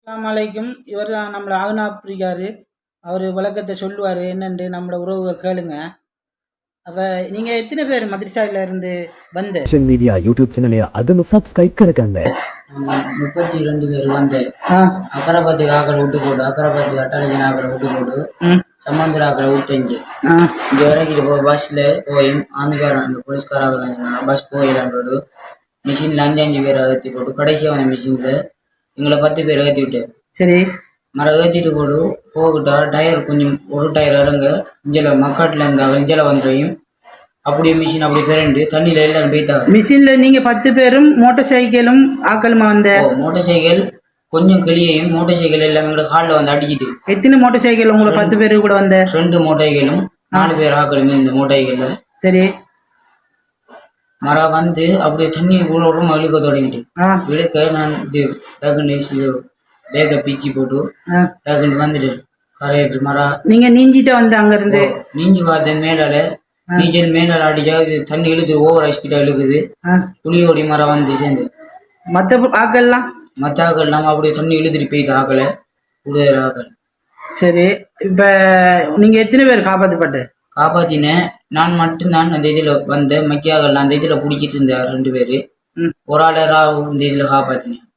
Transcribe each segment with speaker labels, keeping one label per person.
Speaker 1: அஸ்ஸலாமு அலைக்கும். இவர் தான் நம்மளை ஆகுனாப்பிரிக்காரு. அவர் விளக்கத்தை சொல்லுவார் என்னென்று நம்மளோட உறவுகள் கேளுங்க. அப்போ நீங்கள் எத்தனை பேர் மദ്രസയിൽ இருந்து வந்த
Speaker 2: ಸೋಷಿಯಲ್ ಮೀಡಿಯಾ ಯೂಟ್ಯೂಬ್ ಚಾನಲ್ ಅದನ್ನು ಸಬ್ಸ್ಕ್ರೈಬ್ ಕರಕಂದೆ
Speaker 3: 32 பேர் வந்து அக்கரபத்துக்கு ஆக்களை விட்டு போடு, அக்கரபத்துக்கு அட்டாளஜன் ஆக்களை விட்டு போடு, சம்பந்தர் ஆக்களை விட்டு இங்கே இறக்கிட்டு போ. பஸ்ஸில் போய் ஆமிக்காரன் அந்த போலீஸ்காராக பஸ் போயிடலான்றோடு மிஷினில் 5 பேர் ஏற்றி போட்டு கடைசியாக வந்த மிஷினில் எங்களை 10 பேர் ஏற்றி விட்டு
Speaker 1: சரி
Speaker 3: மரம் ஏற்றிட்டு போடு. போகிட்டா டயர் கொஞ்சம் ஒரு டயர் இறங்க இஞ்சல மக்காட்டில் இருந்தாங்க இஞ்சல வந்துடையும் அப்படியே மிஷின் அப்படி பிறண்டு தண்ணியில் எல்லாரும் போய்த்தாங்க.
Speaker 1: மிஷினில் நீங்கள் 10 பேரும் மோட்டார் சைக்கிளும் ஆக்களுமா வந்த?
Speaker 3: மோட்டார் சைக்கிள் கொஞ்சம் கிளியையும் மோட்டார் சைக்கிள் எல்லாமே எங்களோட காலில் வந்து அடிக்கிட்டு.
Speaker 1: எத்தனை மோட்டார் சைக்கிள் உங்களை 10 பேரு கூட வந்த?
Speaker 3: 2 மோட்டார் சைக்கிளும் 4 பேர் ஆக்களுமே இந்த மோட்டார் சைக்கிளில்.
Speaker 1: சரி
Speaker 3: மரம் வந்து அப்படியே தண்ணி கூட ரொம்ப இழுக்க தொடங்கிட்டு இழுக்க நான் இது டக்குன்னு பேக்கை பீச்சி போட்டு டக்குன்னு வந்துட்டு கரையிட்டு மரம்
Speaker 1: நீங்க நீஞ்சிட்ட வந்த அங்கிருந்து
Speaker 3: நீஞ்சி பார்த்தேன். மேலால நீச்சல் மேலால அடிச்சா இது தண்ணி இழுத்து ஓவர் ஸ்பீடா இழுக்குது. புளியோடி மரம் வந்து சேர்ந்து
Speaker 1: மற்ற ஆக்கள்லாம்
Speaker 3: நம்ம அப்படியே தண்ணி இழுத்துட்டு போயிட்டு ஆக்கலை கூடுதல் ஆக்கலை.
Speaker 1: சரி இப்ப நீங்க எத்தனை பேர்
Speaker 3: காப்பாத்தினேன். நான் மட்டும்தான் அந்த இதில் வந்த மக்கியாக்கள் அந்த இதில் பிடிச்சிட்டு இருந்தேன் 2 பேர். ஒரு ஆள் இந்த இதில் காப்பாத்தினேன்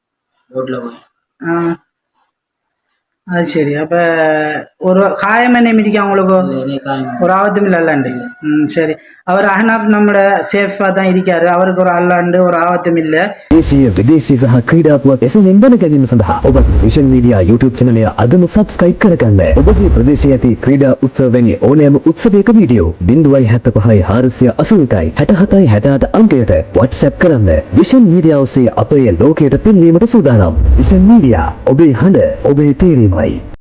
Speaker 3: போட்டில் போய்.
Speaker 1: அது சரி. அப்ப ஒரு காயம் என்ன மிதிக்க அவங்களுக்கு ஒரு ஆபத்தும் இல்லை அல்லாண்டு. சரி அவர் அஹ்னாப் நம்மளோட சேஃபா தான் இருக்காரு. அவருக்கு ஒரு அல்லாண்டு ஒரு ஆபத்தும் இல்லை.
Speaker 2: ದೇಶೀಯ ವಿದೇಶಿ ಸಹ ಕ್ರೀಡಾತ್ಮಕ ಹೆಸರಿನಿಂದಲೇ ಸಹ ಒಬ್ಬ ಸೋಷಿಯಲ್ ಮೀಡಿಯಾ ಯೂಟ್ಯೂಬ್ ಚಾನಲ್ ಅದನ್ನು ಸಬ್ಸ್ಕ್ರೈಬ್ ಕರಕಂದೆ ಒಬ್ಬ ಪ್ರದೇಶೀಯತಿ ಕ್ರೀಡಾ ಉತ್ಸವವೆನಿ ಓಲೆಮ ಉತ್ಸವಕ ವಿಡಿಯೋ ಬಿಂದುವೈ 75 ಹಾರಸ್ಯ ಅಸುವಿಕಾಯಿ 67 68 ಅಂಕයට WhatsApp කරන්න. විෂන් මීඩියා ඔස්සේ අපේ ලෝකයට පෙන්වීමට සූදානම්. විෂන් මීඩියා ඔබේ හඬ ඔබේ තේරීමයි.